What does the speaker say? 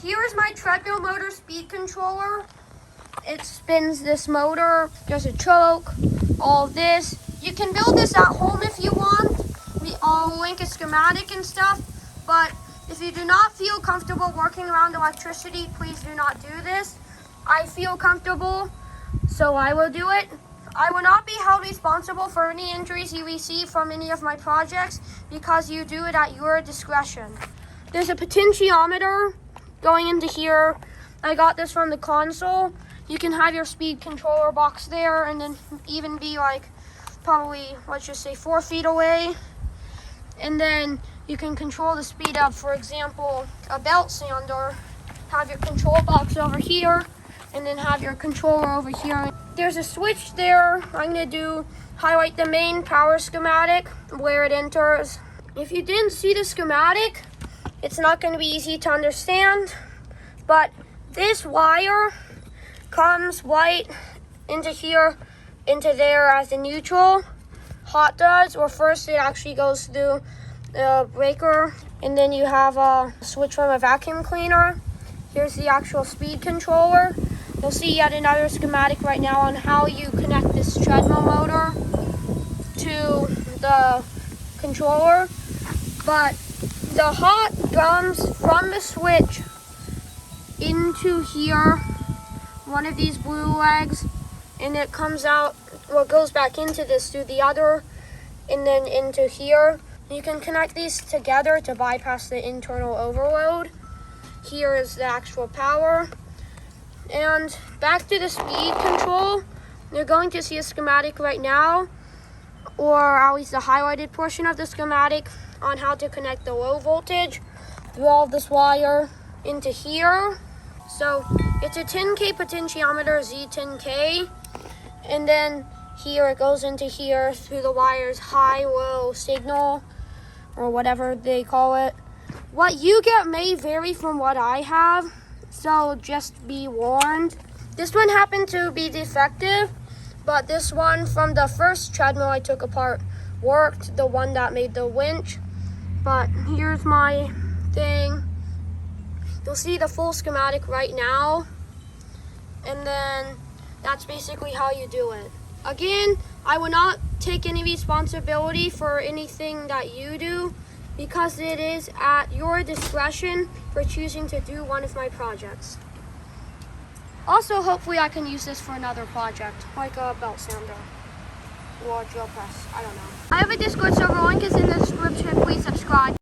Here is my treadmill motor speed controller. It spins this motor. There's a choke, all of this. You can build this at home if you want. I'll link a schematic and stuff, but if you do not feel comfortable working around electricity, please do not do this. I feel comfortable, so I will do it. I will not be held responsible for any injuries you receive from any of my projects because you do it at your discretion. There's a potentiometer going into here. I got this from the console. You can have your speed controller box there and then even be like probably, let's just say 4 feet away. And then you can control the speed of, for example, a belt sander. Have your control box over here and then have your controller over here. There's a switch there. I'm gonna highlight the main power schematic where it enters. If you didn't see the schematic, it's not gonna be easy to understand, but this wire comes white into here, into there as the neutral. Hot does, or first it actually goes through the breaker, and then you have a switch from a vacuum cleaner. Here's the actual speed controller. You'll see yet another schematic right now on how you connect this treadmill motor to the controller. But the hot comes from the switch into here, one of these blue legs, and it comes out, well, it goes back into this through the other, and then into here. You can connect these together to bypass the internal overload. Here is the actual power. And back to the speed control. You're going to see a schematic right now, or at least the highlighted portion of the schematic on how to connect the low voltage through all of this wire into here. So it's a 10K potentiometer Z10K. And then here it goes into here through the wire's high-low signal, or whatever they call it. What you get may vary from what I have, so just be warned. This one happened to be defective, but this one from the first treadmill I took apart worked, the one that made the winch. But here's my thing. You'll see the full schematic right now, and then that's basically how you do it. Again, I will not take any responsibility for anything that you do because it is at your discretion for choosing to do one of my projects. Also, hopefully I can use this for another project, like a belt sander or drill press, I don't know. I have a Discord server, link is in the description, please subscribe.